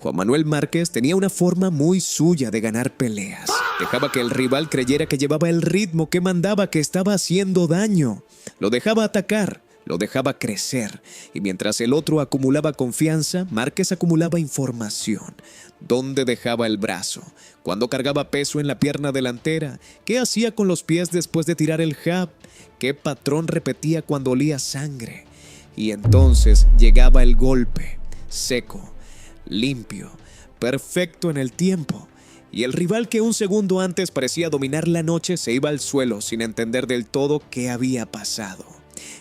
Juan Manuel Márquez tenía una forma muy suya de ganar peleas. Dejaba que el rival creyera que llevaba el ritmo, que mandaba, que estaba haciendo daño. Lo dejaba atacar, lo dejaba crecer. Y mientras el otro acumulaba confianza, Márquez acumulaba información. ¿Dónde dejaba el brazo? ¿Cuándo cargaba peso en la pierna delantera? ¿Qué hacía con los pies después de tirar el jab? ¿Qué patrón repetía cuando olía sangre? Y entonces llegaba el golpe, seco, limpio, perfecto en el tiempo. Y el rival que un segundo antes parecía dominar la noche se iba al suelo sin entender del todo qué había pasado.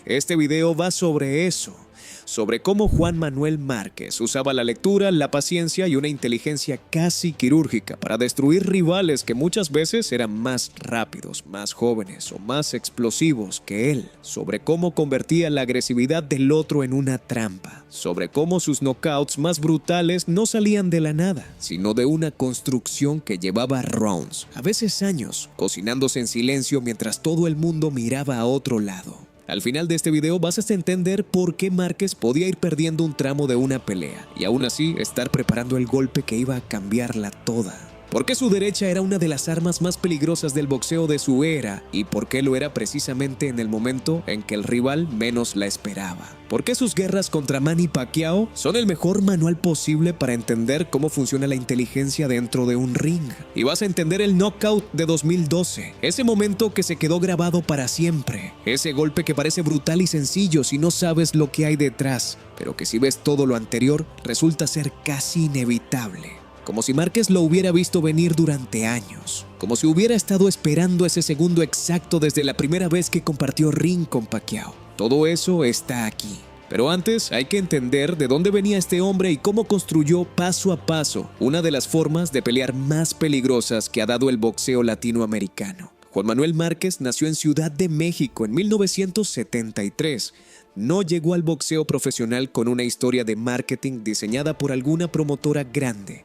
Este video va sobre eso, sobre cómo Juan Manuel Márquez usaba la lectura, la paciencia y una inteligencia casi quirúrgica para destruir rivales que muchas veces eran más rápidos, más jóvenes o más explosivos que él, sobre cómo convertía la agresividad del otro en una trampa, sobre cómo sus knockouts más brutales no salían de la nada, sino de una construcción que llevaba rounds, a veces años, cocinándose en silencio mientras todo el mundo miraba a otro lado. Al final de este video vas a entender por qué Márquez podía ir perdiendo un tramo de una pelea y aún así estar preparando el golpe que iba a cambiarla toda. ¿Por qué su derecha era una de las armas más peligrosas del boxeo de su era y por qué lo era precisamente en el momento en que el rival menos la esperaba? ¿Por qué sus guerras contra Manny Pacquiao son el mejor manual posible para entender cómo funciona la inteligencia dentro de un ring? Y vas a entender el knockout de 2012, ese momento que se quedó grabado para siempre, ese golpe que parece brutal y sencillo si no sabes lo que hay detrás, pero que si ves todo lo anterior resulta ser casi inevitable. Como si Márquez lo hubiera visto venir durante años, como si hubiera estado esperando ese segundo exacto desde la primera vez que compartió ring con Pacquiao. Todo eso está aquí. Pero antes hay que entender de dónde venía este hombre y cómo construyó paso a paso una de las formas de pelear más peligrosas que ha dado el boxeo latinoamericano. Juan Manuel Márquez nació en Ciudad de México en 1973. No llegó al boxeo profesional con una historia de marketing diseñada por alguna promotora grande.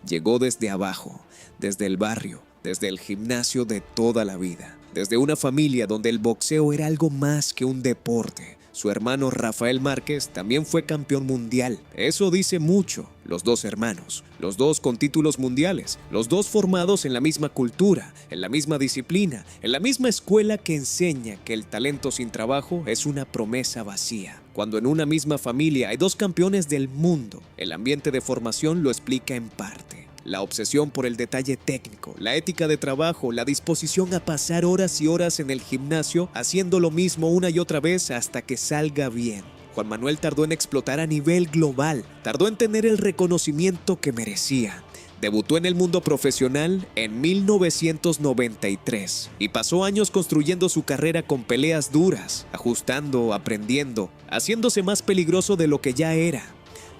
Llegó desde abajo, desde el barrio, desde el gimnasio de toda la vida, desde una familia donde el boxeo era algo más que un deporte. Su hermano Rafael Márquez también fue campeón mundial. Eso dice mucho. Los dos hermanos, los dos con títulos mundiales, los dos formados en la misma cultura, en la misma disciplina, en la misma escuela que enseña que el talento sin trabajo es una promesa vacía. Cuando en una misma familia hay dos campeones del mundo, el ambiente de formación lo explica en parte. La obsesión por el detalle técnico, la ética de trabajo, la disposición a pasar horas y horas en el gimnasio haciendo lo mismo una y otra vez hasta que salga bien. Juan Manuel tardó en explotar a nivel global, tardó en tener el reconocimiento que merecía. Debutó en el mundo profesional en 1993 y pasó años construyendo su carrera con peleas duras, ajustando, aprendiendo, haciéndose más peligroso de lo que ya era.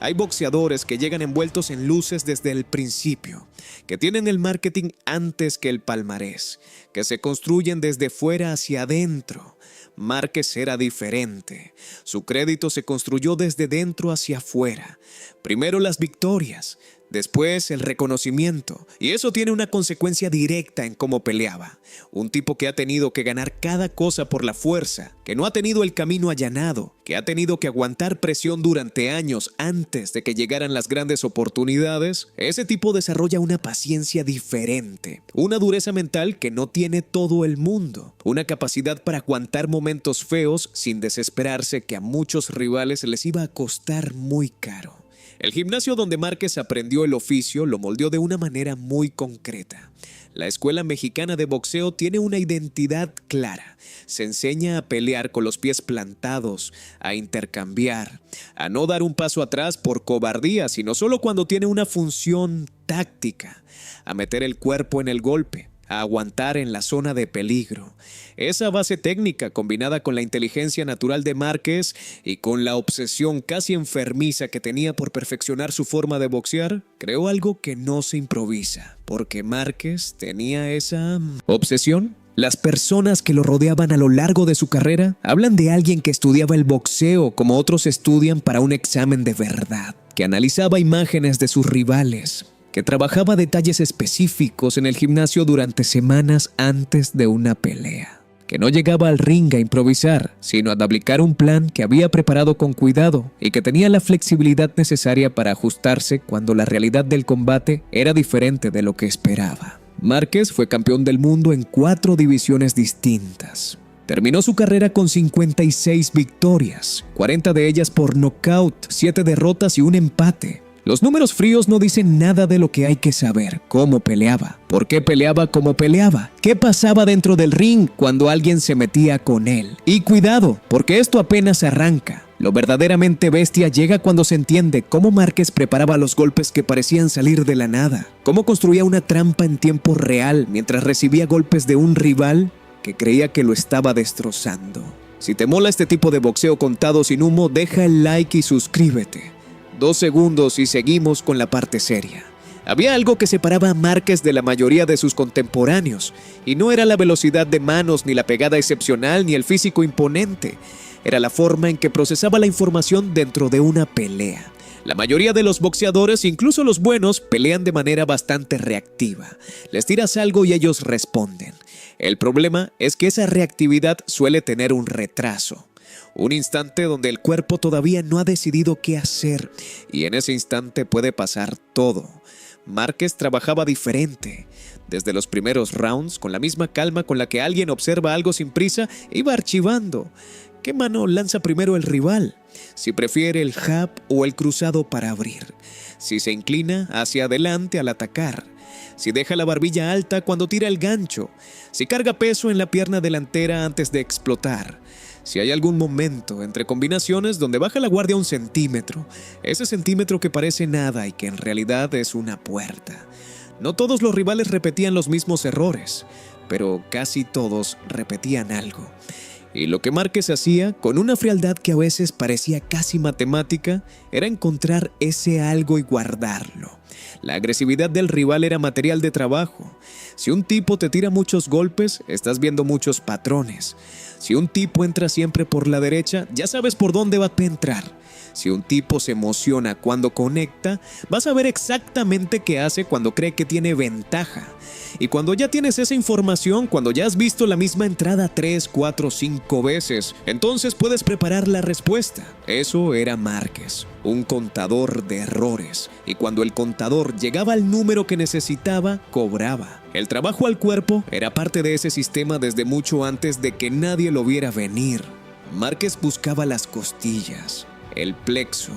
Hay boxeadores que llegan envueltos en luces desde el principio, que tienen el marketing antes que el palmarés, que se construyen desde fuera hacia adentro. Márquez era diferente. Su crédito se construyó desde dentro hacia afuera. Primero las victorias, después el reconocimiento, y eso tiene una consecuencia directa en cómo peleaba. Un tipo que ha tenido que ganar cada cosa por la fuerza, que no ha tenido el camino allanado, que ha tenido que aguantar presión durante años antes de que llegaran las grandes oportunidades. Ese tipo desarrolla una paciencia diferente, una dureza mental que no tiene todo el mundo, una capacidad para aguantar momentos feos sin desesperarse que a muchos rivales les iba a costar muy caro. El gimnasio donde Márquez aprendió el oficio lo moldeó de una manera muy concreta. La Escuela Mexicana de Boxeo tiene una identidad clara. Se enseña a pelear con los pies plantados, a intercambiar, a no dar un paso atrás por cobardía, sino solo cuando tiene una función táctica, a meter el cuerpo en el golpe, a aguantar en la zona de peligro. Esa base técnica combinada con la inteligencia natural de Márquez y con la obsesión casi enfermiza que tenía por perfeccionar su forma de boxear, creó algo que no se improvisa, porque Márquez tenía esa obsesión. Las personas que lo rodeaban a lo largo de su carrera hablan de alguien que estudiaba el boxeo como otros estudian para un examen de verdad, que analizaba imágenes de sus rivales, que trabajaba detalles específicos en el gimnasio durante semanas antes de una pelea, que no llegaba al ring a improvisar, sino a aplicar un plan que había preparado con cuidado y que tenía la flexibilidad necesaria para ajustarse cuando la realidad del combate era diferente de lo que esperaba. Márquez fue campeón del mundo en 4 divisiones distintas. Terminó su carrera con 56 victorias, 40 de ellas por nocaut, 7 derrotas y un empate. Los números fríos no dicen nada de lo que hay que saber: cómo peleaba, por qué peleaba como peleaba, qué pasaba dentro del ring cuando alguien se metía con él. Y cuidado, porque esto apenas arranca. Lo verdaderamente bestia llega cuando se entiende cómo Márquez preparaba los golpes que parecían salir de la nada, cómo construía una trampa en tiempo real mientras recibía golpes de un rival que creía que lo estaba destrozando. Si te mola este tipo de boxeo contado sin humo, deja el like y suscríbete. 2 segundos y seguimos con la parte seria. Había algo que separaba a Márquez de la mayoría de sus contemporáneos, y no era la velocidad de manos, ni la pegada excepcional, ni el físico imponente. Era la forma en que procesaba la información dentro de una pelea. La mayoría de los boxeadores, incluso los buenos, pelean de manera bastante reactiva. Les tiras algo y ellos responden. El problema es que esa reactividad suele tener un retraso. Un instante donde el cuerpo todavía no ha decidido qué hacer, y en ese instante puede pasar todo. Márquez trabajaba diferente. Desde los primeros rounds, con la misma calma con la que alguien observa algo sin prisa, iba archivando. ¿Qué mano lanza primero el rival? Si prefiere el jab o el cruzado para abrir. Si se inclina hacia adelante al atacar. Si deja la barbilla alta cuando tira el gancho. Si carga peso en la pierna delantera antes de explotar. Si hay algún momento entre combinaciones donde baja la guardia 1 centímetro, ese centímetro que parece nada y que en realidad es una puerta. No todos los rivales repetían los mismos errores, pero casi todos repetían algo. Y lo que Márquez hacía, con una frialdad que a veces parecía casi matemática, era encontrar ese algo y guardarlo. La agresividad del rival era material de trabajo. Si un tipo te tira muchos golpes, estás viendo muchos patrones. Si un tipo entra siempre por la derecha, ya sabes por dónde va a entrar. Si un tipo se emociona cuando conecta, vas a ver exactamente qué hace cuando cree que tiene ventaja. Y cuando ya tienes esa información, cuando ya has visto la misma entrada 3, 4, 5 veces, entonces puedes preparar la respuesta. Eso era Márquez, un contador de errores. Y cuando el contador llegaba al número que necesitaba, cobraba. El trabajo al cuerpo era parte de ese sistema desde mucho antes de que nadie lo viera venir. Márquez buscaba las costillas, el plexo,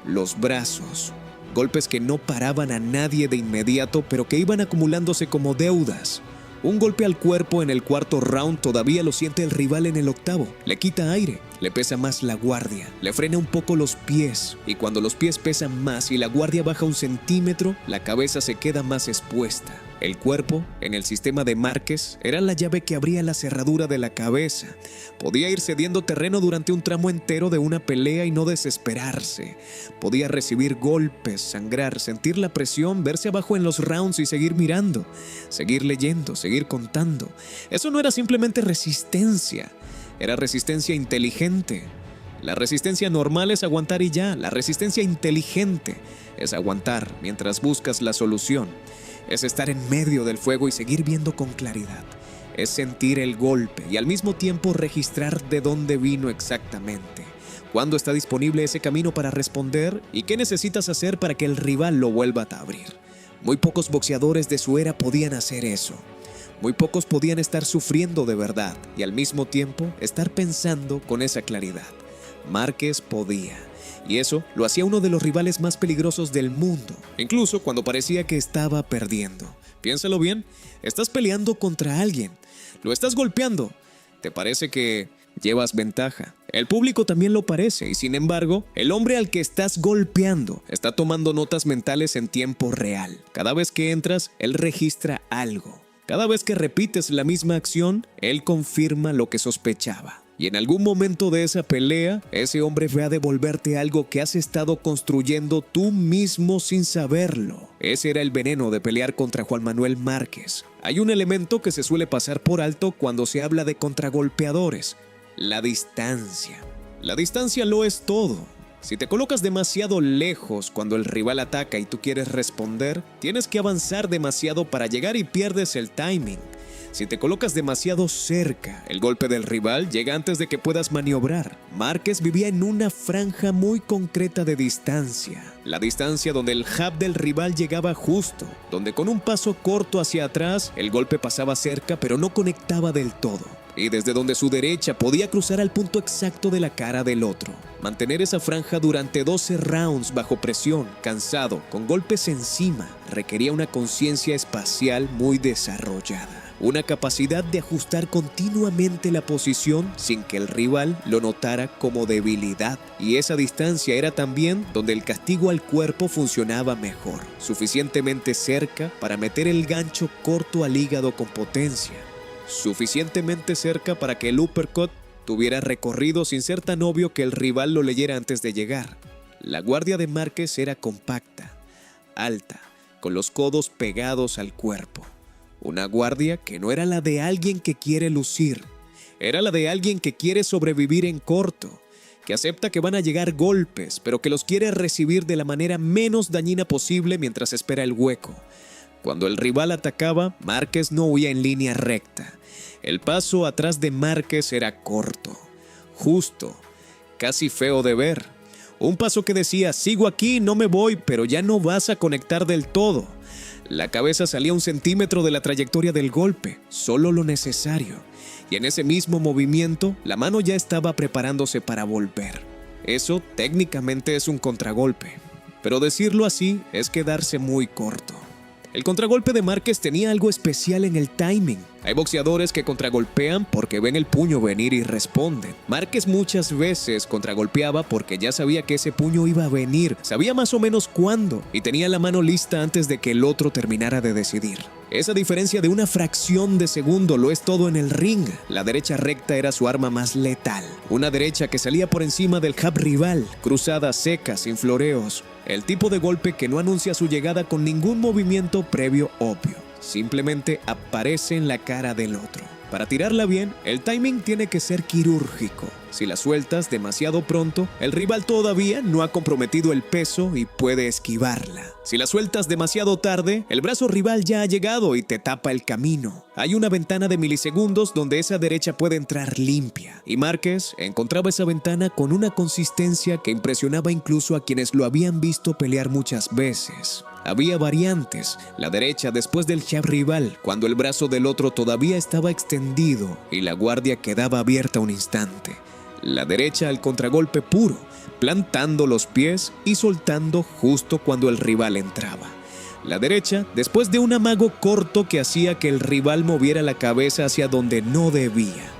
los brazos. Golpes que no paraban a nadie de inmediato, pero que iban acumulándose como deudas. Un golpe al cuerpo en el 4.º round todavía lo siente el rival en el 8.º. Le quita aire, le pesa más la guardia, le frena un poco los pies. Y cuando los pies pesan más y la guardia baja 1 centímetro, la cabeza se queda más expuesta. El cuerpo, en el sistema de Márquez, era la llave que abría la cerradura de la cabeza. Podía ir cediendo terreno durante un tramo entero de una pelea y no desesperarse. Podía recibir golpes, sangrar, sentir la presión, verse abajo en los rounds y seguir mirando, seguir leyendo, seguir contando. Eso no era simplemente resistencia, era resistencia inteligente. La resistencia normal es aguantar y ya. La resistencia inteligente es aguantar mientras buscas la solución. Es estar en medio del fuego y seguir viendo con claridad. Es sentir el golpe y al mismo tiempo registrar de dónde vino exactamente. ¿Cuándo está disponible ese camino para responder? ¿Y qué necesitas hacer para que el rival lo vuelva a abrir? Muy pocos boxeadores de su era podían hacer eso. Muy pocos podían estar sufriendo de verdad y al mismo tiempo estar pensando con esa claridad. Márquez podía. Y eso lo hacía uno de los rivales más peligrosos del mundo, incluso cuando parecía que estaba perdiendo. Piénsalo bien, estás peleando contra alguien, lo estás golpeando, te parece que llevas ventaja. El público también lo parece y sin embargo, el hombre al que estás golpeando está tomando notas mentales en tiempo real. Cada vez que entras, él registra algo. Cada vez que repites la misma acción, él confirma lo que sospechaba. Y en algún momento de esa pelea, ese hombre va a devolverte algo que has estado construyendo tú mismo sin saberlo. Ese era el veneno de pelear contra Juan Manuel Márquez. Hay un elemento que se suele pasar por alto cuando se habla de contragolpeadores: la distancia. La distancia lo es todo. Si te colocas demasiado lejos cuando el rival ataca y tú quieres responder, tienes que avanzar demasiado para llegar y pierdes el timing. Si te colocas demasiado cerca, el golpe del rival llega antes de que puedas maniobrar. Márquez vivía en una franja muy concreta de distancia. La distancia donde el jab del rival llegaba justo, donde con un paso corto hacia atrás, el golpe pasaba cerca pero no conectaba del todo. Y desde donde su derecha podía cruzar al punto exacto de la cara del otro. Mantener esa franja durante 12 rounds bajo presión, cansado, con golpes encima, requería una conciencia espacial muy desarrollada. Una capacidad de ajustar continuamente la posición sin que el rival lo notara como debilidad. Y esa distancia era también donde el castigo al cuerpo funcionaba mejor, suficientemente cerca para meter el gancho corto al hígado con potencia. Suficientemente cerca para que el uppercut tuviera recorrido sin ser tan obvio que el rival lo leyera antes de llegar. La guardia de Márquez era compacta, alta, con los codos pegados al cuerpo. Una guardia que no era la de alguien que quiere lucir, era la de alguien que quiere sobrevivir en corto, que acepta que van a llegar golpes, pero que los quiere recibir de la manera menos dañina posible mientras espera el hueco. Cuando el rival atacaba, Márquez no huía en línea recta. El paso atrás de Márquez era corto, justo, casi feo de ver. Un paso que decía, sigo aquí, no me voy, pero ya no vas a conectar del todo. La cabeza salía 1 centímetro de la trayectoria del golpe, solo lo necesario. Y en ese mismo movimiento, la mano ya estaba preparándose para volver. Eso técnicamente es un contragolpe, pero decirlo así es quedarse muy corto. El contragolpe de Márquez tenía algo especial en el timing. Hay boxeadores que contragolpean porque ven el puño venir y responden. Márquez muchas veces contragolpeaba porque ya sabía que ese puño iba a venir, sabía más o menos cuándo y tenía la mano lista antes de que el otro terminara de decidir. Esa diferencia de una fracción de segundo lo es todo en el ring. La derecha recta era su arma más letal. Una derecha que salía por encima del jab rival, cruzada seca, sin floreos. El tipo de golpe que no anuncia su llegada con ningún movimiento previo obvio. Simplemente aparece en la cara del otro. Para tirarla bien, el timing tiene que ser quirúrgico. Si la sueltas demasiado pronto, el rival todavía no ha comprometido el peso y puede esquivarla. Si la sueltas demasiado tarde, el brazo rival ya ha llegado y te tapa el camino. Hay una ventana de milisegundos donde esa derecha puede entrar limpia. Y Márquez encontraba esa ventana con una consistencia que impresionaba incluso a quienes lo habían visto pelear muchas veces. Había variantes, la derecha después del jab rival, cuando el brazo del otro todavía estaba extendido y la guardia quedaba abierta un instante. La derecha al contragolpe puro, plantando los pies y soltando justo cuando el rival entraba. La derecha después de un amago corto que hacía que el rival moviera la cabeza hacia donde no debía.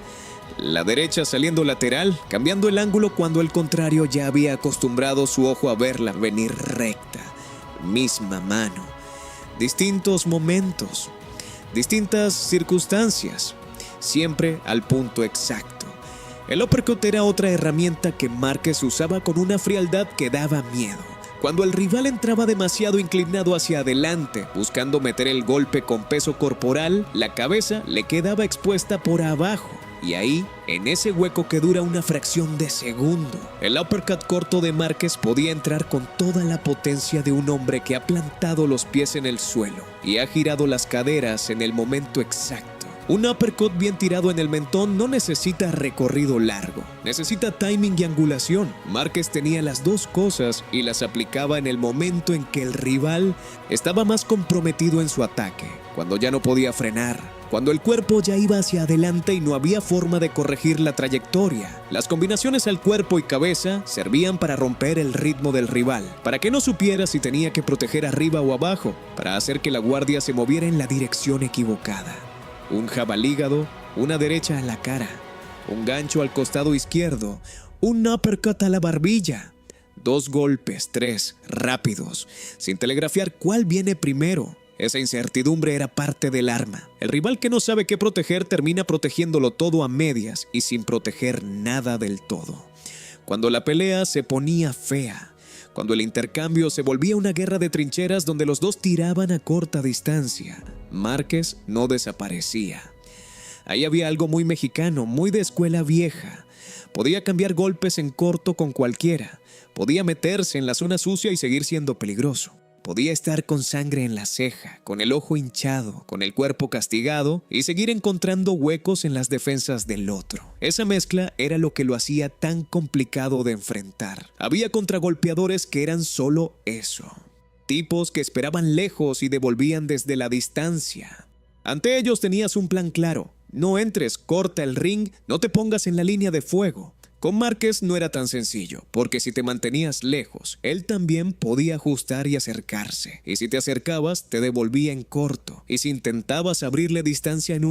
La derecha saliendo lateral, cambiando el ángulo cuando el contrario ya había acostumbrado su ojo a verla venir recta. Misma mano, distintos momentos, distintas circunstancias, siempre al punto exacto. El uppercut era otra herramienta que Márquez usaba con una frialdad que daba miedo. Cuando el rival entraba demasiado inclinado hacia adelante, buscando meter el golpe con peso corporal, la cabeza le quedaba expuesta por abajo. Y ahí, en ese hueco que dura una fracción de segundo, el uppercut corto de Márquez podía entrar con toda la potencia de un hombre que ha plantado los pies en el suelo y ha girado las caderas en el momento exacto. Un uppercut bien tirado en el mentón no necesita recorrido largo, necesita timing y angulación. Márquez tenía las dos cosas y las aplicaba en el momento en que el rival estaba más comprometido en su ataque, cuando ya no podía frenar, cuando el cuerpo ya iba hacia adelante y no había forma de corregir la trayectoria. Las combinaciones al cuerpo y cabeza servían para romper el ritmo del rival, para que no supiera si tenía que proteger arriba o abajo, para hacer que la guardia se moviera en la dirección equivocada. Un jab al hígado, una derecha a la cara, un gancho al costado izquierdo, un uppercut a la barbilla. 2 golpes, 3, rápidos, sin telegrafiar cuál viene primero. Esa incertidumbre era parte del arma. El rival que no sabe qué proteger termina protegiéndolo todo a medias y sin proteger nada del todo. Cuando la pelea se ponía fea, cuando el intercambio se volvía una guerra de trincheras donde los dos tiraban a corta distancia, Márquez no desaparecía. Ahí había algo muy mexicano, muy de escuela vieja. Podía cambiar golpes en corto con cualquiera. Podía meterse en la zona sucia y seguir siendo peligroso. podía estar con sangre en la ceja, con el ojo hinchado, con el cuerpo castigado y seguir encontrando huecos en las defensas del otro. Esa mezcla era lo que lo hacía tan complicado de enfrentar. Había contragolpeadores que eran solo eso. Tipos que esperaban lejos y devolvían desde la distancia. Ante ellos tenías un plan claro. No entres, corta el ring, no te pongas en la línea de fuego. Con Márquez no era tan sencillo, porque si te mantenías lejos, él también podía ajustar y acercarse. Y si te acercabas, te devolvía en corto. Y si intentabas abrirle distancia en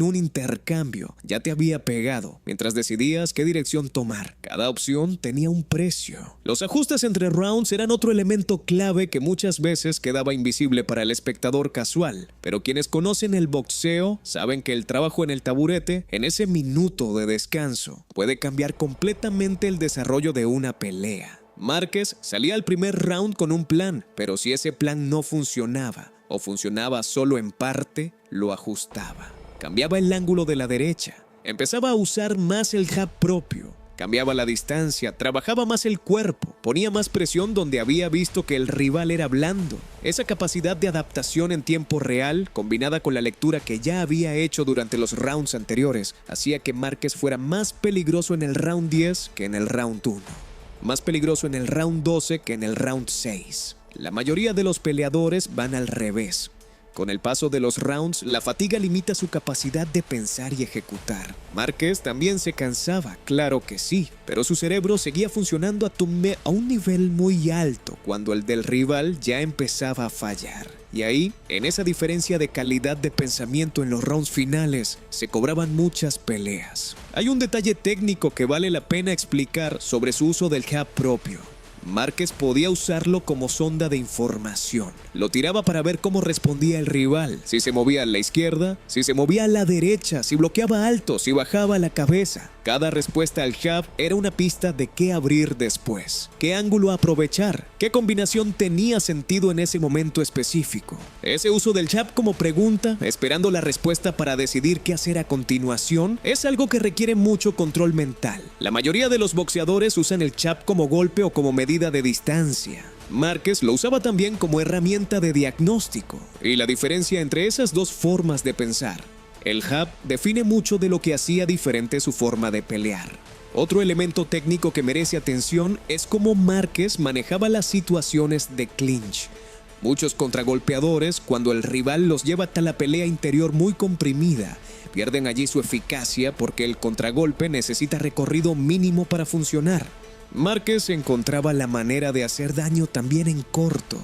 un intercambio, ya te había pegado, mientras decidías qué dirección tomar. Cada opción tenía un precio. Los ajustes entre rounds eran otro elemento clave que muchas veces quedaba invisible para el espectador casual. Pero quienes conocen el boxeo saben que el trabajo en el taburete, en ese minuto de descanso, puede cambiar completamente el desarrollo de una pelea. Márquez salía al primer round con un plan, pero si ese plan no funcionaba, o funcionaba solo en parte, lo ajustaba. Cambiaba el ángulo de la derecha, empezaba a usar más el jab propio, cambiaba la distancia, trabajaba más el cuerpo, ponía más presión donde había visto que el rival era blando. Esa capacidad de adaptación en tiempo real, combinada con la lectura que ya había hecho durante los rounds anteriores, hacía que Márquez fuera más peligroso en el round 10 que en el round 1. Más peligroso en el round 12 que en el round 6. La mayoría de los peleadores van al revés. Con el paso de los rounds, la fatiga limita su capacidad de pensar y ejecutar. Márquez también se cansaba, claro que sí, pero su cerebro seguía funcionando a un nivel muy alto cuando el del rival ya empezaba a fallar. Y ahí, en esa diferencia de calidad de pensamiento en los rounds finales, se cobraban muchas peleas. Hay un detalle técnico que vale la pena explicar sobre su uso del jab propio. Márquez podía usarlo como sonda de información. Lo tiraba para ver cómo respondía el rival, si se movía a la izquierda, si se movía a la derecha, si bloqueaba alto, si bajaba la cabeza. Cada respuesta al jab era una pista de qué abrir después, qué ángulo aprovechar, qué combinación tenía sentido en ese momento específico. Ese uso del jab como pregunta, esperando la respuesta para decidir qué hacer a continuación, es algo que requiere mucho control mental. La mayoría de los boxeadores usan el jab como golpe o como medida de distancia. Márquez lo usaba también como herramienta de diagnóstico. Y la diferencia entre esas dos formas de pensar, el jab define mucho de lo que hacía diferente su forma de pelear. Otro elemento técnico que merece atención es cómo Márquez manejaba las situaciones de clinch. Muchos contragolpeadores, cuando el rival los lleva hasta la pelea interior muy comprimida, pierden allí su eficacia porque el contragolpe necesita recorrido mínimo para funcionar. Márquez encontraba la manera de hacer daño también en corto.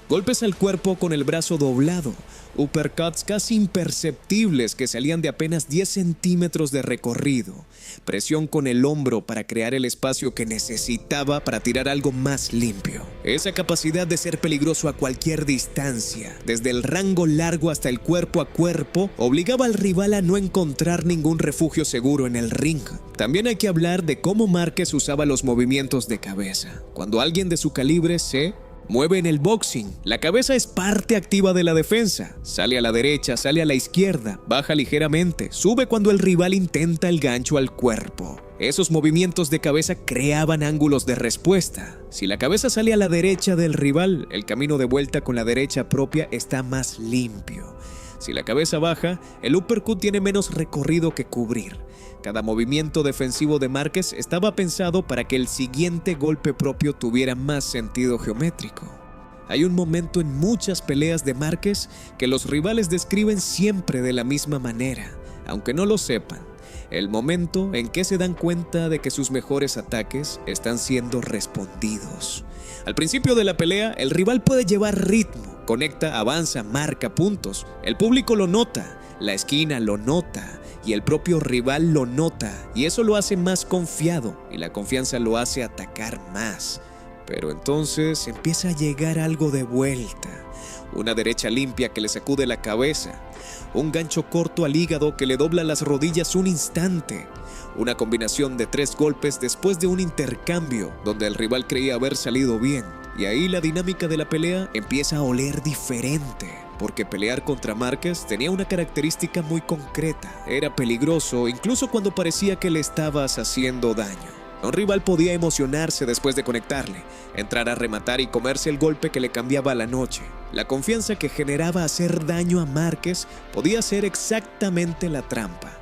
Golpes al cuerpo con el brazo doblado, uppercuts casi imperceptibles que salían de apenas 10 centímetros de recorrido, presión con el hombro para crear el espacio que necesitaba para tirar algo más limpio. Esa capacidad de ser peligroso a cualquier distancia, desde el rango largo hasta el cuerpo a cuerpo, obligaba al rival a no encontrar ningún refugio seguro en el ring. También hay que hablar de cómo Márquez usaba los movimientos de cabeza. Cuando alguien de su calibre se mueve en el boxing, la cabeza es parte activa de la defensa. Sale a la derecha, sale a la izquierda, baja ligeramente, sube cuando el rival intenta el gancho al cuerpo. Esos movimientos de cabeza creaban ángulos de respuesta. Si la cabeza sale a la derecha del rival, el camino de vuelta con la derecha propia está más limpio. Si la cabeza baja, el uppercut tiene menos recorrido que cubrir. Cada movimiento defensivo de Márquez estaba pensado para que el siguiente golpe propio tuviera más sentido geométrico. Hay un momento en muchas peleas de Márquez que los rivales describen siempre de la misma manera, aunque no lo sepan. El momento en que se dan cuenta de que sus mejores ataques están siendo respondidos. Al principio de la pelea, el rival puede llevar ritmo, conecta, avanza, marca puntos. El público lo nota, la esquina lo nota y el propio rival lo nota, y eso lo hace más confiado y la confianza lo hace atacar más. Pero entonces empieza a llegar algo de vuelta. Una derecha limpia que le sacude la cabeza, un gancho corto al hígado que le dobla las rodillas un instante, una combinación de 3 golpes después de un intercambio donde el rival creía haber salido bien, y ahí la dinámica de la pelea empieza a oler diferente, porque pelear contra Márquez tenía una característica muy concreta. Era peligroso incluso cuando parecía que le estabas haciendo daño. Un rival podía emocionarse después de conectarle, entrar a rematar y comerse el golpe que le cambiaba la noche. La confianza que generaba hacer daño a Márquez podía ser exactamente la trampa.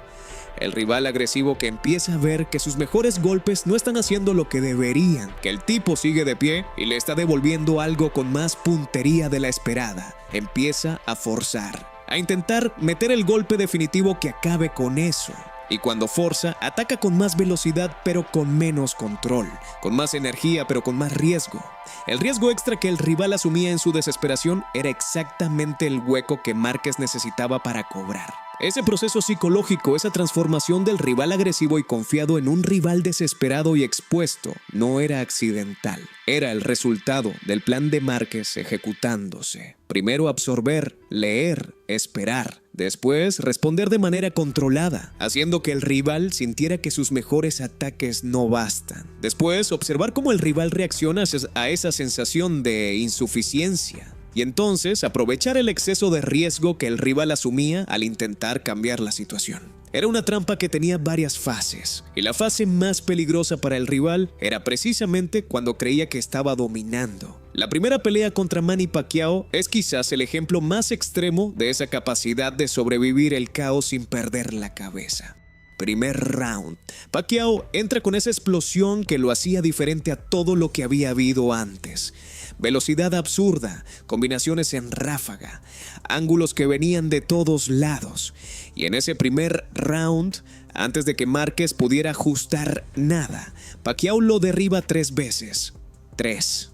El rival agresivo que empieza a ver que sus mejores golpes no están haciendo lo que deberían, que el tipo sigue de pie y le está devolviendo algo con más puntería de la esperada, empieza a forzar, a intentar meter el golpe definitivo que acabe con eso. Y cuando forza, ataca con más velocidad pero con menos control, con más energía pero con más riesgo. El riesgo extra que el rival asumía en su desesperación era exactamente el hueco que Márquez necesitaba para cobrar. Ese proceso psicológico, esa transformación del rival agresivo y confiado en un rival desesperado y expuesto, no era accidental. Era el resultado del plan de Márquez ejecutándose. Primero absorber, leer, esperar. Después responder de manera controlada, haciendo que el rival sintiera que sus mejores ataques no bastan. Después observar cómo el rival reacciona a esa sensación de insuficiencia. Y entonces aprovechar el exceso de riesgo que el rival asumía al intentar cambiar la situación. Era una trampa que tenía varias fases, y la fase más peligrosa para el rival era precisamente cuando creía que estaba dominando. La primera pelea contra Manny Pacquiao es quizás el ejemplo más extremo de esa capacidad de sobrevivir el caos sin perder la cabeza. Primer round. Pacquiao entra con esa explosión que lo hacía diferente a todo lo que había habido antes. Velocidad absurda, combinaciones en ráfaga, ángulos que venían de todos lados. Y en ese primer round, antes de que Márquez pudiera ajustar nada, Pacquiao lo derriba 3 veces. 3.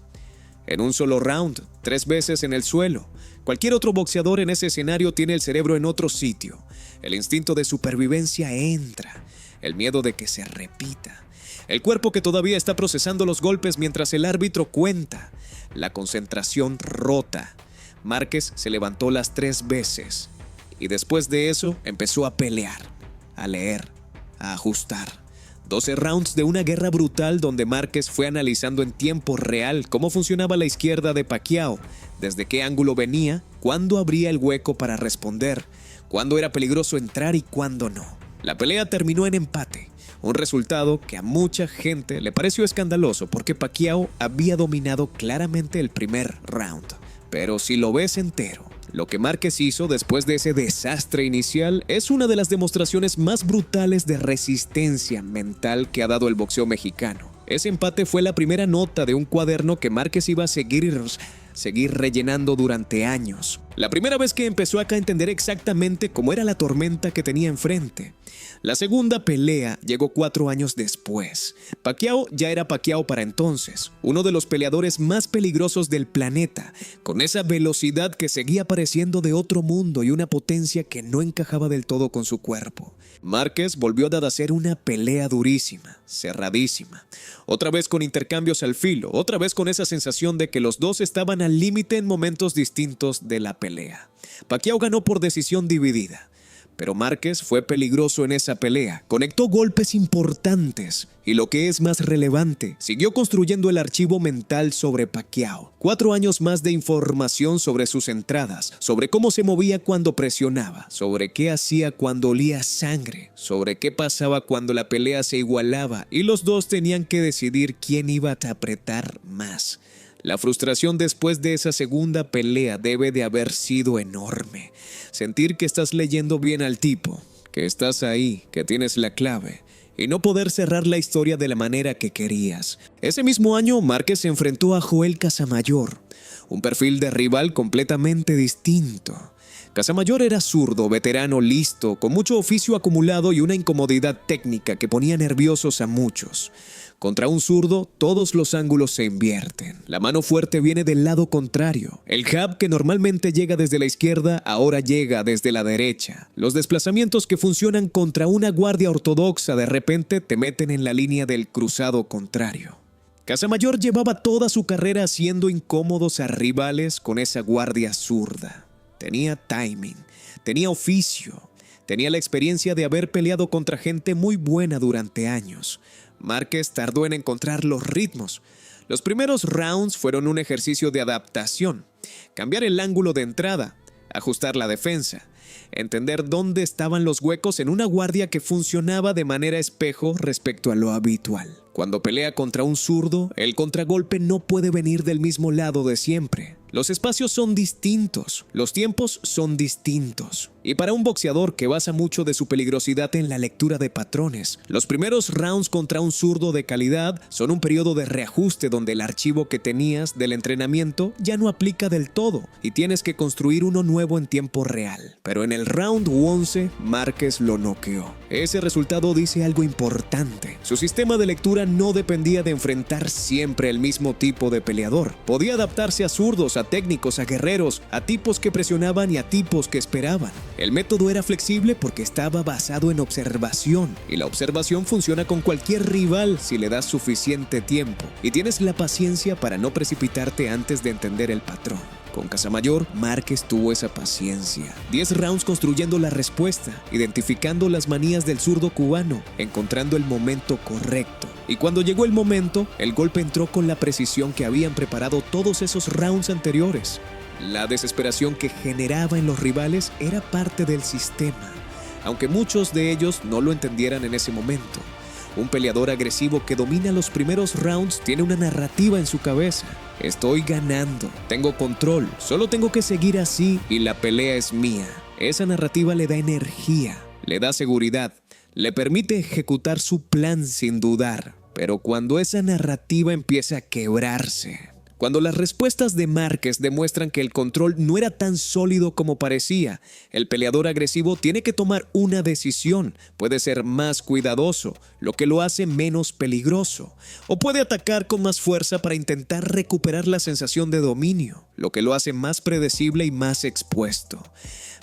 En un solo round, 3 veces en el suelo. Cualquier otro boxeador en ese escenario tiene el cerebro en otro sitio. El instinto de supervivencia entra, el miedo de que se repita. El cuerpo que todavía está procesando los golpes mientras el árbitro cuenta. La concentración rota. Márquez se levantó las 3 veces y después de eso empezó a pelear, a leer, a ajustar. 12 rounds de una guerra brutal donde Márquez fue analizando en tiempo real cómo funcionaba la izquierda de Pacquiao, desde qué ángulo venía, cuándo abría el hueco para responder, cuándo era peligroso entrar y cuándo no. La pelea terminó en empate, un resultado que a mucha gente le pareció escandaloso porque Pacquiao había dominado claramente el primer round. Pero si lo ves entero, lo que Márquez hizo después de ese desastre inicial es una de las demostraciones más brutales de resistencia mental que ha dado el boxeo mexicano. Ese empate fue la primera nota de un cuaderno que Márquez iba a seguir rellenando durante años. La primera vez que empezó acá a entender exactamente cómo era la tormenta que tenía enfrente. La segunda pelea llegó 4 años después. Pacquiao ya era Pacquiao para entonces, uno de los peleadores más peligrosos del planeta, con esa velocidad que seguía pareciendo de otro mundo y una potencia que no encajaba del todo con su cuerpo. Márquez volvió a hacer una pelea durísima, cerradísima, otra vez con intercambios al filo, otra vez con esa sensación de que los dos estaban al límite en momentos distintos de la pelea. Pacquiao ganó por decisión dividida. Pero Márquez fue peligroso en esa pelea, conectó golpes importantes y lo que es más relevante, siguió construyendo el archivo mental sobre Pacquiao. 4 años más de información sobre sus entradas, sobre cómo se movía cuando presionaba, sobre qué hacía cuando olía sangre, sobre qué pasaba cuando la pelea se igualaba y los dos tenían que decidir quién iba a apretar más. La frustración después de esa segunda pelea debe de haber sido enorme. Sentir que estás leyendo bien al tipo, que estás ahí, que tienes la clave, y no poder cerrar la historia de la manera que querías. Ese mismo año, Márquez se enfrentó a Joel Casamayor, un perfil de rival completamente distinto. Casamayor era zurdo, veterano, listo, con mucho oficio acumulado y una incomodidad técnica que ponía nerviosos a muchos. Contra un zurdo, todos los ángulos se invierten. La mano fuerte viene del lado contrario. El jab que normalmente llega desde la izquierda, ahora llega desde la derecha. Los desplazamientos que funcionan contra una guardia ortodoxa de repente te meten en la línea del cruzado contrario. Casamayor llevaba toda su carrera haciendo incómodos a rivales con esa guardia zurda. Tenía timing, tenía oficio, tenía la experiencia de haber peleado contra gente muy buena durante años. Márquez tardó en encontrar los ritmos. Los primeros rounds fueron un ejercicio de adaptación, cambiar el ángulo de entrada, ajustar la defensa, entender dónde estaban los huecos en una guardia que funcionaba de manera espejo respecto a lo habitual. Cuando pelea contra un zurdo, el contragolpe no puede venir del mismo lado de siempre. Los espacios son distintos, los tiempos son distintos. Y para un boxeador que basa mucho de su peligrosidad en la lectura de patrones, los primeros rounds contra un zurdo de calidad son un periodo de reajuste donde el archivo que tenías del entrenamiento ya no aplica del todo y tienes que construir uno nuevo en tiempo real. Pero en el round 11, Márquez lo noqueó. Ese resultado dice algo importante. Su sistema de lectura no dependía de enfrentar siempre el mismo tipo de peleador. Podía adaptarse a zurdos, a técnicos, a guerreros, a tipos que presionaban y a tipos que esperaban. El método era flexible porque estaba basado en observación, y la observación funciona con cualquier rival si le das suficiente tiempo y tienes la paciencia para no precipitarte antes de entender el patrón. Con Casamayor, Márquez tuvo esa paciencia. 10 rounds construyendo la respuesta, identificando las manías del zurdo cubano, encontrando el momento correcto. Y cuando llegó el momento, el golpe entró con la precisión que habían preparado todos esos rounds anteriores. La desesperación que generaba en los rivales era parte del sistema, aunque muchos de ellos no lo entendieran en ese momento. Un peleador agresivo que domina los primeros rounds tiene una narrativa en su cabeza. Estoy ganando, tengo control, solo tengo que seguir así y la pelea es mía. Esa narrativa le da energía, le da seguridad, le permite ejecutar su plan sin dudar. Pero cuando esa narrativa empieza a quebrarse, cuando las respuestas de Márquez demuestran que el control no era tan sólido como parecía, el peleador agresivo tiene que tomar una decisión. Puede ser más cuidadoso, lo que lo hace menos peligroso, o puede atacar con más fuerza para intentar recuperar la sensación de dominio, lo que lo hace más predecible y más expuesto.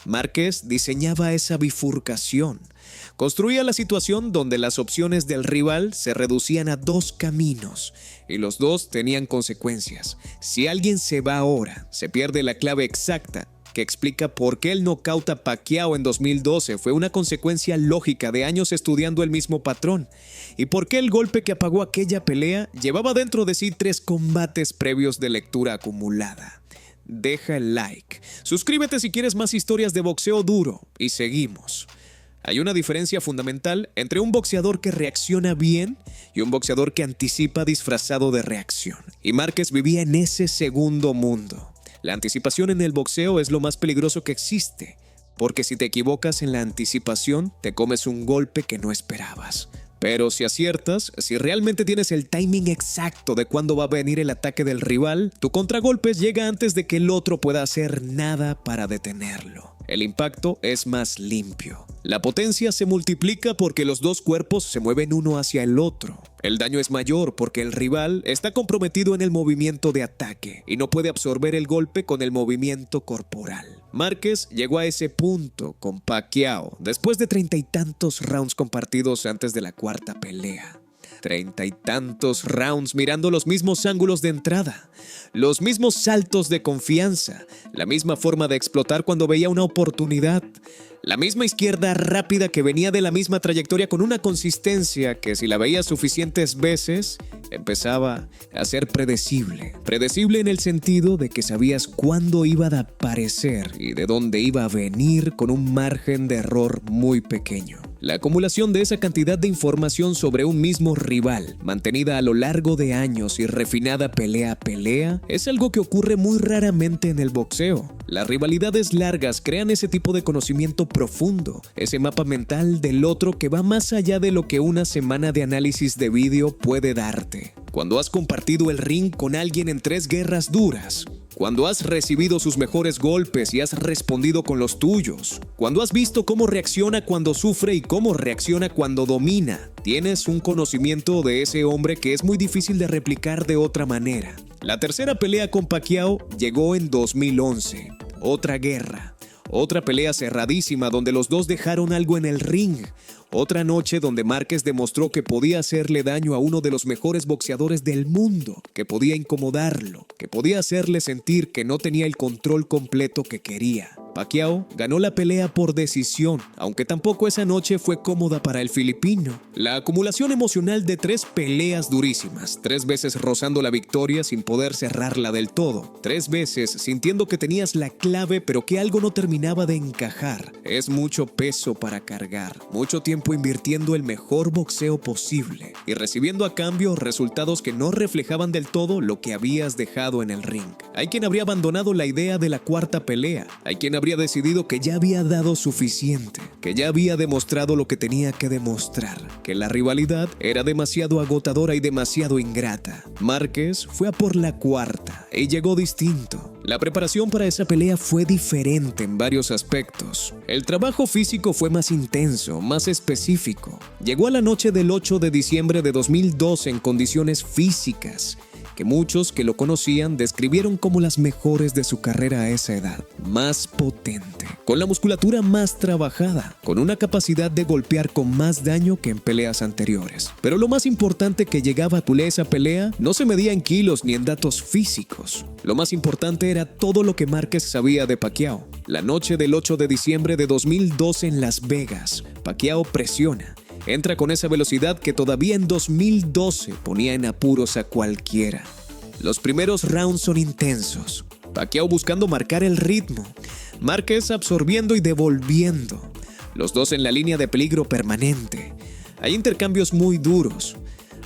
Márquez diseñaba esa bifurcación. Construía la situación donde las opciones del rival se reducían a 2 caminos y los dos tenían consecuencias. Si alguien se va ahora, se pierde la clave exacta que explica por qué el nocaut a Pacquiao en 2012 fue una consecuencia lógica de años estudiando el mismo patrón y por qué el golpe que apagó aquella pelea llevaba dentro de sí 3 combates previos de lectura acumulada. Deja el like, suscríbete si quieres más historias de boxeo duro y seguimos. Hay una diferencia fundamental entre un boxeador que reacciona bien y un boxeador que anticipa disfrazado de reacción. Y Márquez vivía en ese segundo mundo. La anticipación en el boxeo es lo más peligroso que existe, porque si te equivocas en la anticipación, te comes un golpe que no esperabas. Pero si aciertas, si realmente tienes el timing exacto de cuándo va a venir el ataque del rival, tu contragolpe llega antes de que el otro pueda hacer nada para detenerlo. El impacto es más limpio. La potencia se multiplica porque los dos cuerpos se mueven uno hacia el otro. El daño es mayor porque el rival está comprometido en el movimiento de ataque y no puede absorber el golpe con el movimiento corporal. Márquez llegó a ese punto con Pacquiao después de 30 y tantos rounds compartidos antes de la 4ª pelea. 30 y tantos rounds mirando los mismos ángulos de entrada, los mismos saltos de confianza, la misma forma de explotar cuando veía una oportunidad, la misma izquierda rápida que venía de la misma trayectoria con una consistencia que si la veías suficientes veces empezaba a ser predecible. Predecible en el sentido de que sabías cuándo iba a aparecer y de dónde iba a venir con un margen de error muy pequeño. La acumulación de esa cantidad de información sobre un mismo rival, mantenida a lo largo de años y refinada pelea a pelea, es algo que ocurre muy raramente en el boxeo. Las rivalidades largas crean ese tipo de conocimiento profundo, ese mapa mental del otro que va más allá de lo que una semana de análisis de vídeo puede darte. Cuando has compartido el ring con alguien en 3 guerras duras, cuando has recibido sus mejores golpes y has respondido con los tuyos, cuando has visto cómo reacciona cuando sufre y cómo reacciona cuando domina, tienes un conocimiento de ese hombre que es muy difícil de replicar de otra manera. La 3ª pelea con Pacquiao llegó en 2011, otra guerra. Otra pelea cerradísima donde los dos dejaron algo en el ring. Otra noche donde Márquez demostró que podía hacerle daño a uno de los mejores boxeadores del mundo, que podía incomodarlo, que podía hacerle sentir que no tenía el control completo que quería. Pacquiao ganó la pelea por decisión, aunque tampoco esa noche fue cómoda para el filipino. La acumulación emocional de 3 peleas durísimas, 3 veces rozando la victoria sin poder cerrarla del todo, 3 veces sintiendo que tenías la clave pero que algo no terminaba de encajar, es mucho peso para cargar, mucho tiempo invirtiendo el mejor boxeo posible y recibiendo a cambio resultados que no reflejaban del todo lo que habías dejado en el ring. Hay quien habría abandonado la idea de la cuarta pelea, hay quien habría decidido que ya había dado suficiente, que ya había demostrado lo que tenía que demostrar, que la rivalidad era demasiado agotadora y demasiado ingrata. Márquez fue a por la cuarta y llegó distinto. La preparación para esa pelea fue diferente en varios aspectos. El trabajo físico fue más intenso, más específico. Llegó a la noche del 8 de diciembre de 2012 en condiciones físicas que muchos que lo conocían describieron como las mejores de su carrera a esa edad. Más potente, con la musculatura más trabajada, con una capacidad de golpear con más daño que en peleas anteriores. Pero lo más importante que llegaba a esa pelea no se medía en kilos ni en datos físicos. Lo más importante era todo lo que Márquez sabía de Pacquiao. La noche del 8 de diciembre de 2012 en Las Vegas, Pacquiao presiona. Entra con esa velocidad que todavía en 2012 ponía en apuros a cualquiera. Los primeros rounds son intensos. Pacquiao buscando marcar el ritmo. Márquez absorbiendo y devolviendo. Los dos en la línea de peligro permanente. Hay intercambios muy duros.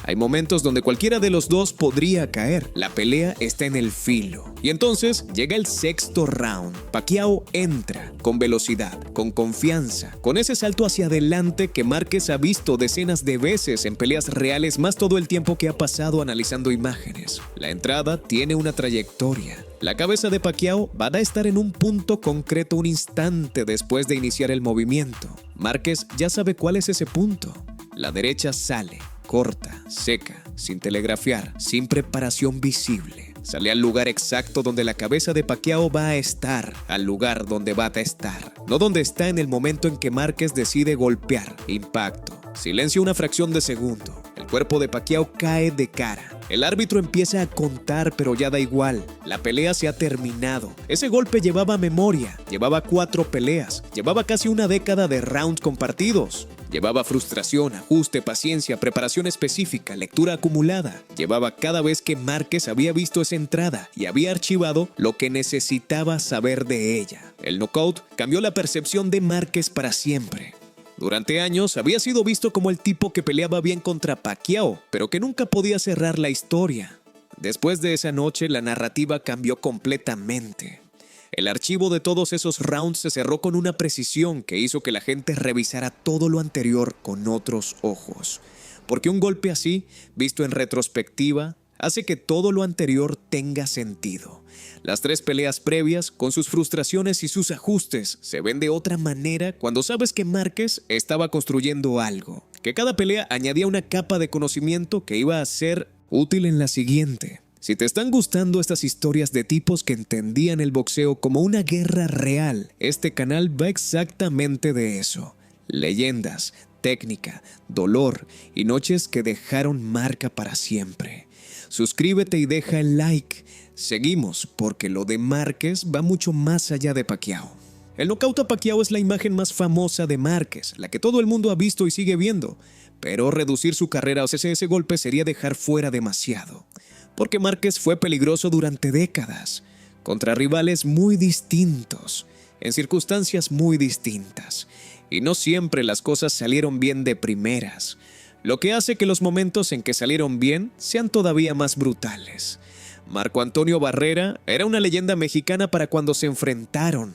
Hay momentos donde cualquiera de los dos podría caer. La pelea está en el filo. Y entonces llega el sexto round. Pacquiao entra con velocidad, con confianza, con ese salto hacia adelante que Márquez ha visto decenas de veces en peleas reales, más todo el tiempo que ha pasado analizando imágenes. La entrada tiene una trayectoria. La cabeza de Pacquiao va a estar en un punto concreto un instante después de iniciar el movimiento. Márquez ya sabe cuál es ese punto. La derecha sale. Corta, seca, sin telegrafiar, sin preparación visible. Sale al lugar exacto donde la cabeza de Pacquiao va a estar, al lugar donde va a estar. No donde está en el momento en que Márquez decide golpear. Impacto. Silencio una fracción de segundo. El cuerpo de Pacquiao cae de cara. El árbitro empieza a contar, pero ya da igual. La pelea se ha terminado. Ese golpe llevaba memoria. Llevaba 4 peleas. Llevaba casi una década de rounds compartidos. Llevaba frustración, ajuste, paciencia, preparación específica, lectura acumulada. Llevaba cada vez que Márquez había visto esa entrada y había archivado lo que necesitaba saber de ella. El knockout cambió la percepción de Márquez para siempre. Durante años había sido visto como el tipo que peleaba bien contra Pacquiao, pero que nunca podía cerrar la historia. Después de esa noche, la narrativa cambió completamente. El archivo de todos esos rounds se cerró con una precisión que hizo que la gente revisara todo lo anterior con otros ojos. Porque un golpe así, visto en retrospectiva, hace que todo lo anterior tenga sentido. Las 3 peleas previas, con sus frustraciones y sus ajustes, se ven de otra manera cuando sabes que Márquez estaba construyendo algo, que cada pelea añadía una capa de conocimiento que iba a ser útil en la siguiente. Si te están gustando estas historias de tipos que entendían el boxeo como una guerra real, este canal va exactamente de eso. Leyendas, técnica, dolor y noches que dejaron marca para siempre. Suscríbete y deja el like. Seguimos porque lo de Márquez va mucho más allá de Pacquiao. El nocaut a Pacquiao es la imagen más famosa de Márquez, la que todo el mundo ha visto y sigue viendo. Pero reducir su carrera o ese golpe sería dejar fuera demasiado. Porque Márquez fue peligroso durante décadas, contra rivales muy distintos, en circunstancias muy distintas. Y no siempre las cosas salieron bien de primeras, lo que hace que los momentos en que salieron bien sean todavía más brutales. Marco Antonio Barrera era una leyenda mexicana para cuando se enfrentaron.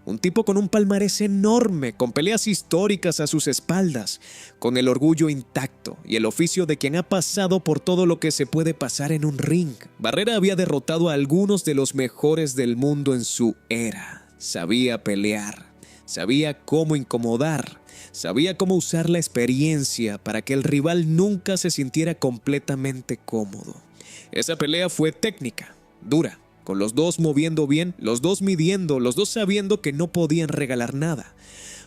Un tipo con un palmarés enorme, con peleas históricas a sus espaldas, con el orgullo intacto y el oficio de quien ha pasado por todo lo que se puede pasar en un ring. Barrera había derrotado a algunos de los mejores del mundo en su era. Sabía pelear, sabía cómo incomodar, sabía cómo usar la experiencia para que el rival nunca se sintiera completamente cómodo. Esa pelea fue técnica, dura. Con los dos moviendo bien, los dos midiendo, los dos sabiendo que no podían regalar nada.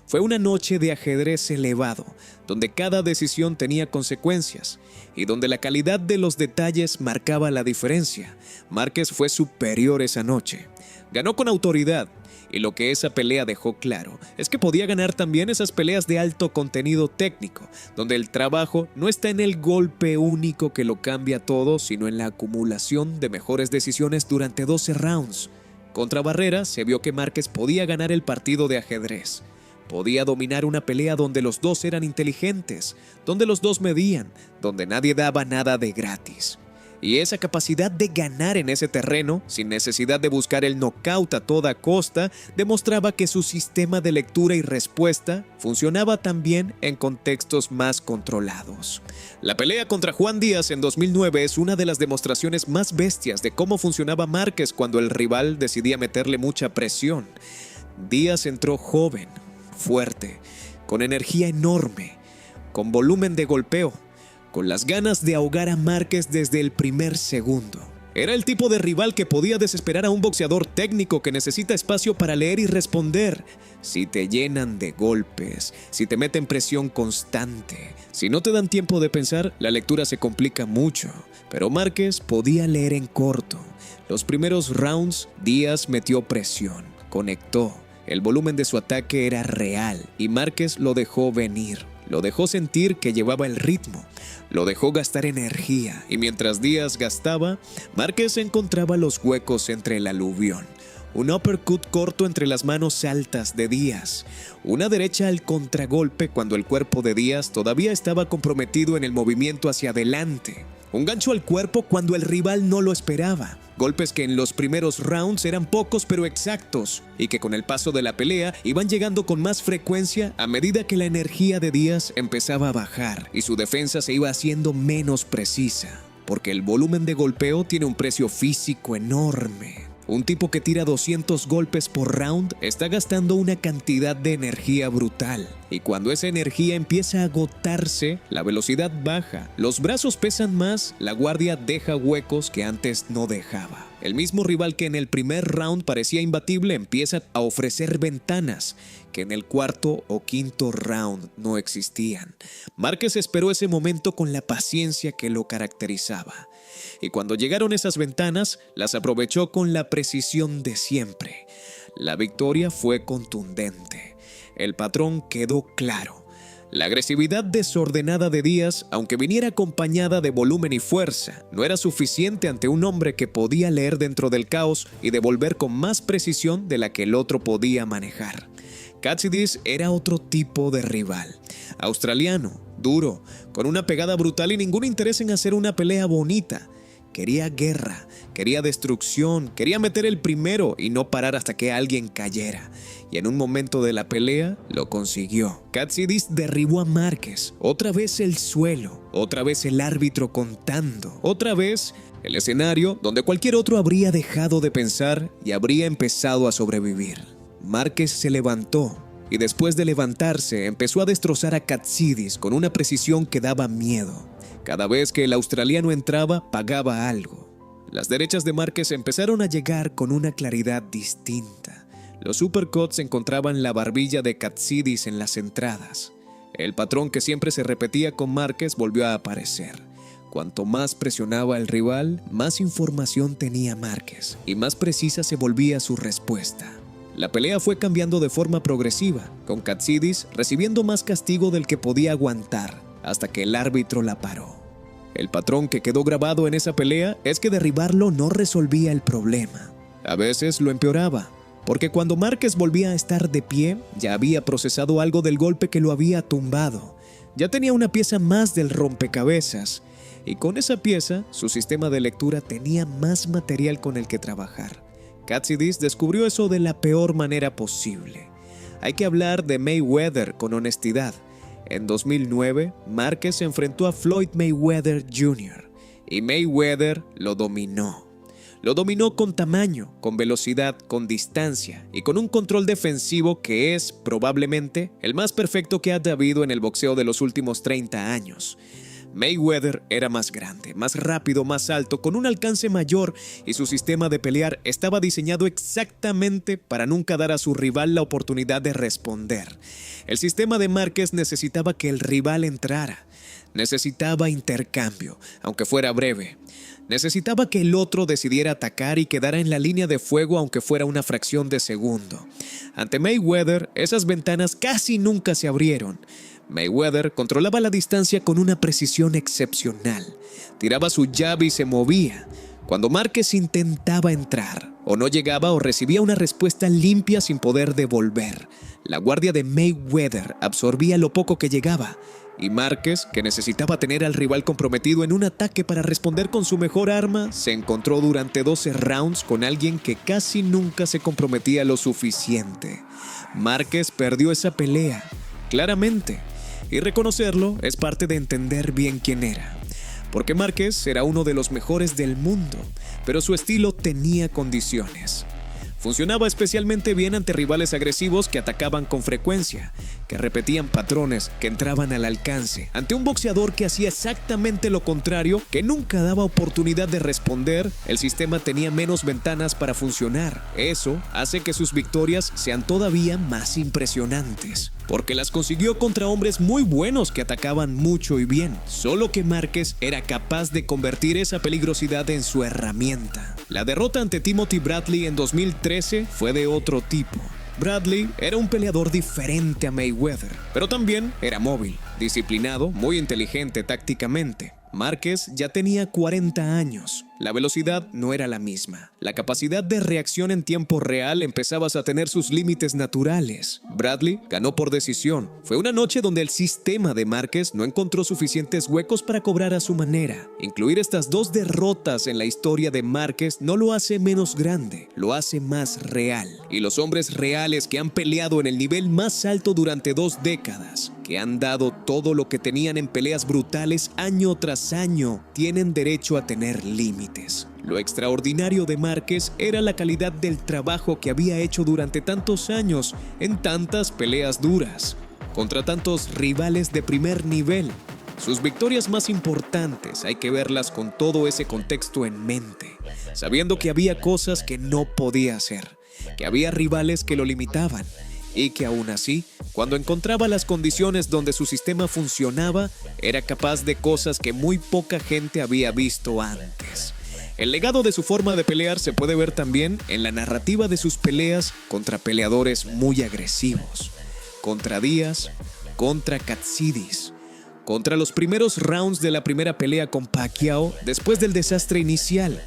Fue una noche de ajedrez elevado, donde cada decisión tenía consecuencias y donde la calidad de los detalles marcaba la diferencia. Márquez fue superior esa noche. Ganó con autoridad Y lo que esa pelea dejó claro es que podía ganar también esas peleas de alto contenido técnico, donde el trabajo no está en el golpe único que lo cambia todo, sino en la acumulación de mejores decisiones durante 12 rounds. Contra Barrera se vio que Márquez podía ganar el partido de ajedrez. Podía dominar una pelea donde los dos eran inteligentes, donde los dos medían, donde nadie daba nada de gratis. Y esa capacidad de ganar en ese terreno, sin necesidad de buscar el knockout a toda costa, demostraba que su sistema de lectura y respuesta funcionaba también en contextos más controlados. La pelea contra Juan Díaz en 2009 es una de las demostraciones más bestias de cómo funcionaba Márquez cuando el rival decidía meterle mucha presión. Díaz entró joven, fuerte, con energía enorme, con volumen de golpeo, con las ganas de ahogar a Márquez desde el primer segundo. Era el tipo de rival que podía desesperar a un boxeador técnico que necesita espacio para leer y responder. Si te llenan de golpes, si te meten presión constante, si no te dan tiempo de pensar, la lectura se complica mucho. Pero Márquez podía leer en corto. Los primeros rounds, Díaz metió presión, conectó. El volumen de su ataque era real y Márquez lo dejó venir. Lo dejó sentir que llevaba el ritmo, lo dejó gastar energía y mientras Díaz gastaba, Márquez encontraba los huecos entre el aluvión. Un uppercut corto entre las manos altas de Díaz, una derecha al contragolpe cuando el cuerpo de Díaz todavía estaba comprometido en el movimiento hacia adelante. Un gancho al cuerpo cuando el rival no lo esperaba. Golpes que en los primeros rounds eran pocos pero exactos y que con el paso de la pelea iban llegando con más frecuencia a medida que la energía de Díaz empezaba a bajar y su defensa se iba haciendo menos precisa. Porque el volumen de golpeo tiene un precio físico enorme. Un tipo que tira 200 golpes por round está gastando una cantidad de energía brutal. Y cuando esa energía empieza a agotarse, la velocidad baja, los brazos pesan más, la guardia deja huecos que antes no dejaba. El mismo rival que en el primer round parecía imbatible empieza a ofrecer ventanas que en el cuarto o quinto round no existían. Márquez esperó ese momento con la paciencia que lo caracterizaba. Y cuando llegaron esas ventanas, las aprovechó con la precisión de siempre. La victoria fue contundente. El patrón quedó claro. La agresividad desordenada de Díaz, aunque viniera acompañada de volumen y fuerza, no era suficiente ante un hombre que podía leer dentro del caos y devolver con más precisión de la que el otro podía manejar. Katsidis era otro tipo de rival. Australiano, duro, con una pegada brutal y ningún interés en hacer una pelea bonita. Quería guerra, quería destrucción, quería meter el primero y no parar hasta que alguien cayera. Y en un momento de la pelea, lo consiguió. Katsidis derribó a Márquez, otra vez el suelo, otra vez el árbitro contando, otra vez el escenario donde cualquier otro habría dejado de pensar y habría empezado a sobrevivir. Márquez se levantó y después de levantarse empezó a destrozar a Katsidis con una precisión que daba miedo. Cada vez que el australiano entraba, pagaba algo. Las derechas de Márquez empezaron a llegar con una claridad distinta. Los uppercuts encontraban la barbilla de Katsidis en las entradas. El patrón que siempre se repetía con Márquez volvió a aparecer. Cuanto más presionaba el rival, más información tenía Márquez y más precisa se volvía su respuesta. La pelea fue cambiando de forma progresiva, con Katsidis recibiendo más castigo del que podía aguantar, hasta que el árbitro la paró. El patrón que quedó grabado en esa pelea es que derribarlo no resolvía el problema. A veces lo empeoraba, porque cuando Márquez volvía a estar de pie, ya había procesado algo del golpe que lo había tumbado. Ya tenía una pieza más del rompecabezas, y con esa pieza, su sistema de lectura tenía más material con el que trabajar. Katsidis descubrió eso de la peor manera posible. Hay que hablar de Mayweather con honestidad. En 2009, Márquez se enfrentó a Floyd Mayweather Jr. y Mayweather lo dominó. Lo dominó con tamaño, con velocidad, con distancia y con un control defensivo que es, probablemente, el más perfecto que ha habido en el boxeo de los últimos 30 años. Mayweather era más grande, más rápido, más alto, con un alcance mayor y su sistema de pelear estaba diseñado exactamente para nunca dar a su rival la oportunidad de responder. El sistema de Márquez necesitaba que el rival entrara. Necesitaba intercambio, aunque fuera breve. Necesitaba que el otro decidiera atacar y quedara en la línea de fuego aunque fuera una fracción de segundo. Ante Mayweather, esas ventanas casi nunca se abrieron. Mayweather controlaba la distancia con una precisión excepcional. Tiraba su jab y se movía. Cuando Márquez intentaba entrar, o no llegaba o recibía una respuesta limpia sin poder devolver, la guardia de Mayweather absorbía lo poco que llegaba, y Márquez, que necesitaba tener al rival comprometido en un ataque para responder con su mejor arma, se encontró durante 12 rounds con alguien que casi nunca se comprometía lo suficiente. Márquez perdió esa pelea, claramente, y reconocerlo es parte de entender bien quién era. Porque Márquez era uno de los mejores del mundo, pero su estilo tenía condiciones. Funcionaba especialmente bien ante rivales agresivos que atacaban con frecuencia, que repetían patrones, que entraban al alcance. Ante un boxeador que hacía exactamente lo contrario, que nunca daba oportunidad de responder, el sistema tenía menos ventanas para funcionar. Eso hace que sus victorias sean todavía más impresionantes, porque las consiguió contra hombres muy buenos que atacaban mucho y bien, solo que Márquez era capaz de convertir esa peligrosidad en su herramienta. La derrota ante Timothy Bradley en 2013 fue de otro tipo. Bradley era un peleador diferente a Mayweather, pero también era móvil, disciplinado, muy inteligente tácticamente. Márquez ya tenía 40 años. La velocidad no era la misma. La capacidad de reacción en tiempo real empezaba a tener sus límites naturales. Bradley ganó por decisión. Fue una noche donde el sistema de Márquez no encontró suficientes huecos para cobrar a su manera. Incluir estas dos derrotas en la historia de Márquez no lo hace menos grande, lo hace más real. Y los hombres reales que han peleado en el nivel más alto durante 2 décadas, que han dado todo lo que tenían en peleas brutales año tras año, tienen derecho a tener límites. Lo extraordinario de Márquez era la calidad del trabajo que había hecho durante tantos años en tantas peleas duras, contra tantos rivales de primer nivel. Sus victorias más importantes hay que verlas con todo ese contexto en mente, sabiendo que había cosas que no podía hacer, que había rivales que lo limitaban, y que aún así, cuando encontraba las condiciones donde su sistema funcionaba, era capaz de cosas que muy poca gente había visto antes. El legado de su forma de pelear se puede ver también en la narrativa de sus peleas contra peleadores muy agresivos, contra Díaz, contra Katsidis, contra los primeros rounds de la primera pelea con Pacquiao después del desastre inicial.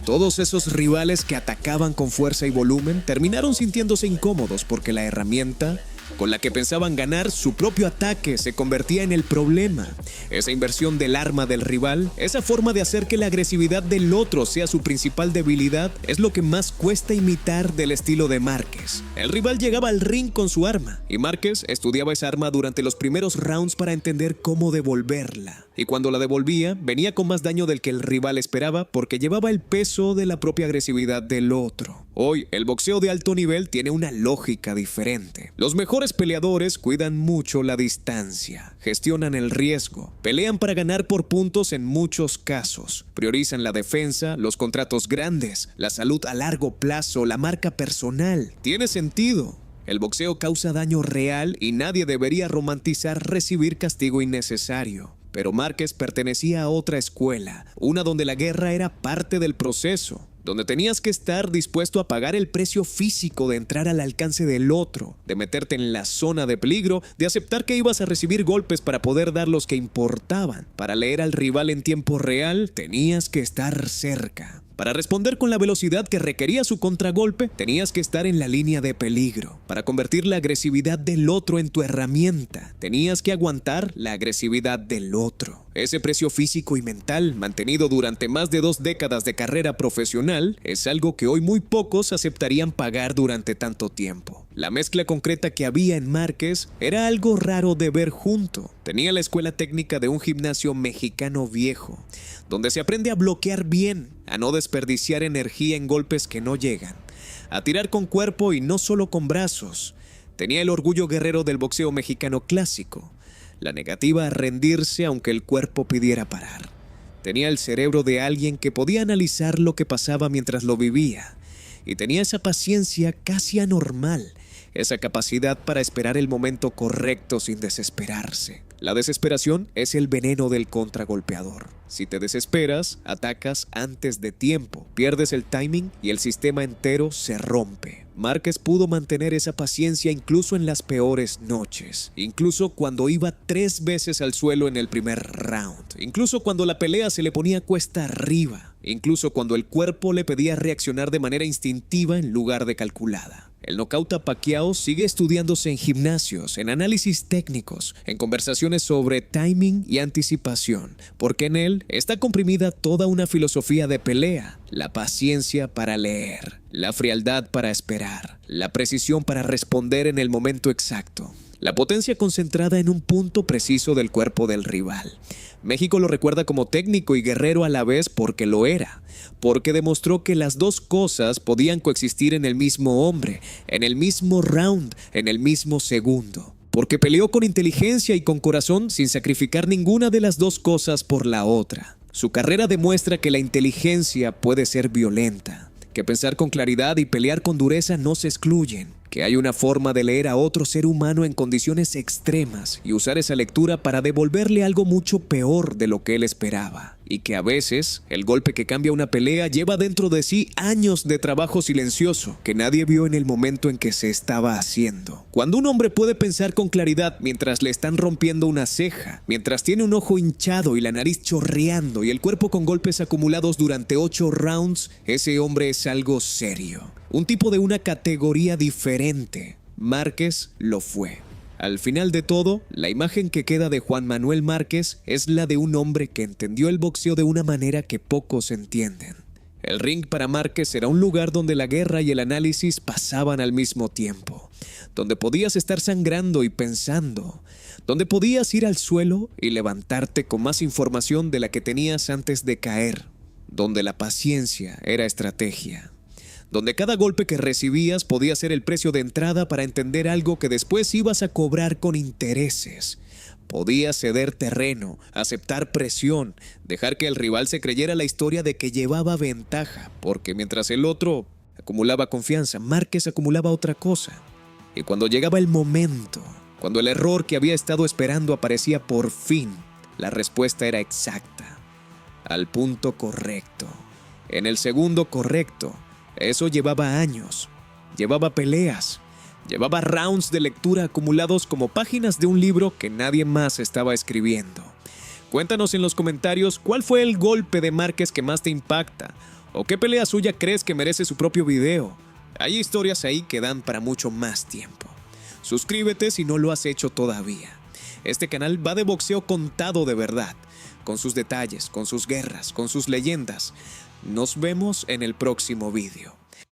Todos esos rivales que atacaban con fuerza y volumen terminaron sintiéndose incómodos porque la herramienta con la que pensaban ganar su propio ataque se convertía en el problema. Esa inversión del arma del rival, esa forma de hacer que la agresividad del otro sea su principal debilidad, es lo que más cuesta imitar del estilo de Márquez. El rival llegaba al ring con su arma, y Márquez estudiaba esa arma durante los primeros rounds para entender cómo devolverla. Y cuando la devolvía, venía con más daño del que el rival esperaba porque llevaba el peso de la propia agresividad del otro. Hoy, el boxeo de alto nivel tiene una lógica diferente. Los mejores peleadores cuidan mucho la distancia, gestionan el riesgo, pelean para ganar por puntos en muchos casos, priorizan la defensa, los contratos grandes, la salud a largo plazo, la marca personal. Tiene sentido. El boxeo causa daño real y nadie debería romantizar recibir castigo innecesario. Pero Márquez pertenecía a otra escuela, una donde la guerra era parte del proceso, donde tenías que estar dispuesto a pagar el precio físico de entrar al alcance del otro, de meterte en la zona de peligro, de aceptar que ibas a recibir golpes para poder dar los que importaban. Para leer al rival en tiempo real, tenías que estar cerca. Para responder con la velocidad que requería su contragolpe, tenías que estar en la línea de peligro. Para convertir la agresividad del otro en tu herramienta, tenías que aguantar la agresividad del otro. Ese precio físico y mental, mantenido durante más de 2 décadas de carrera profesional, es algo que hoy muy pocos aceptarían pagar durante tanto tiempo. La mezcla concreta que había en Márquez era algo raro de ver junto. Tenía la escuela técnica de un gimnasio mexicano viejo, donde se aprende a bloquear bien, a no desperdiciar energía en golpes que no llegan, a tirar con cuerpo y no solo con brazos. Tenía el orgullo guerrero del boxeo mexicano clásico, la negativa a rendirse aunque el cuerpo pidiera parar. Tenía el cerebro de alguien que podía analizar lo que pasaba mientras lo vivía, y tenía esa paciencia casi anormal, esa capacidad para esperar el momento correcto sin desesperarse. La desesperación es el veneno del contragolpeador. Si te desesperas, atacas antes de tiempo, pierdes el timing y el sistema entero se rompe. Márquez pudo mantener esa paciencia incluso en las peores noches, incluso cuando iba 3 veces al suelo en el primer round, incluso cuando la pelea se le ponía cuesta arriba, incluso cuando el cuerpo le pedía reaccionar de manera instintiva en lugar de calculada. El nocaut a Pacquiao sigue estudiándose en gimnasios, en análisis técnicos, en conversaciones sobre timing y anticipación, porque en él está comprimida toda una filosofía de pelea: la paciencia para leer, la frialdad para esperar, la precisión para responder en el momento exacto, la potencia concentrada en un punto preciso del cuerpo del rival. México lo recuerda como técnico y guerrero a la vez porque lo era, porque demostró que las dos cosas podían coexistir en el mismo hombre, en el mismo round, en el mismo segundo, porque peleó con inteligencia y con corazón sin sacrificar ninguna de las dos cosas por la otra. Su carrera demuestra que la inteligencia puede ser violenta, que pensar con claridad y pelear con dureza no se excluyen, que hay una forma de leer a otro ser humano en condiciones extremas y usar esa lectura para devolverle algo mucho peor de lo que él esperaba, y que a veces el golpe que cambia una pelea lleva dentro de sí años de trabajo silencioso que nadie vio en el momento en que se estaba haciendo. Cuando un hombre puede pensar con claridad mientras le están rompiendo una ceja, mientras tiene un ojo hinchado y la nariz chorreando y el cuerpo con golpes acumulados durante 8 rounds, ese hombre es algo serio. Un tipo de una categoría diferente. Márquez lo fue. Al final de todo, la imagen que queda de Juan Manuel Márquez es la de un hombre que entendió el boxeo de una manera que pocos entienden. El ring para Márquez era un lugar donde la guerra y el análisis pasaban al mismo tiempo, donde podías estar sangrando y pensando, donde podías ir al suelo y levantarte con más información de la que tenías antes de caer, donde la paciencia era estrategia, donde cada golpe que recibías podía ser el precio de entrada para entender algo que después ibas a cobrar con intereses. Podías ceder terreno, aceptar presión, dejar que el rival se creyera la historia de que llevaba ventaja, porque mientras el otro acumulaba confianza, Márquez acumulaba otra cosa. Y cuando llegaba el momento, cuando el error que había estado esperando aparecía por fin, la respuesta era exacta, al punto correcto, en el segundo correcto. Eso llevaba años, llevaba peleas, llevaba rounds de lectura acumulados como páginas de un libro que nadie más estaba escribiendo. Cuéntanos en los comentarios cuál fue el golpe de Márquez que más te impacta, o qué pelea suya crees que merece su propio video. Hay historias ahí que dan para mucho más tiempo. Suscríbete si no lo has hecho todavía. Este canal va de boxeo contado de verdad, con sus detalles, con sus guerras, con sus leyendas. Nos vemos en el próximo video.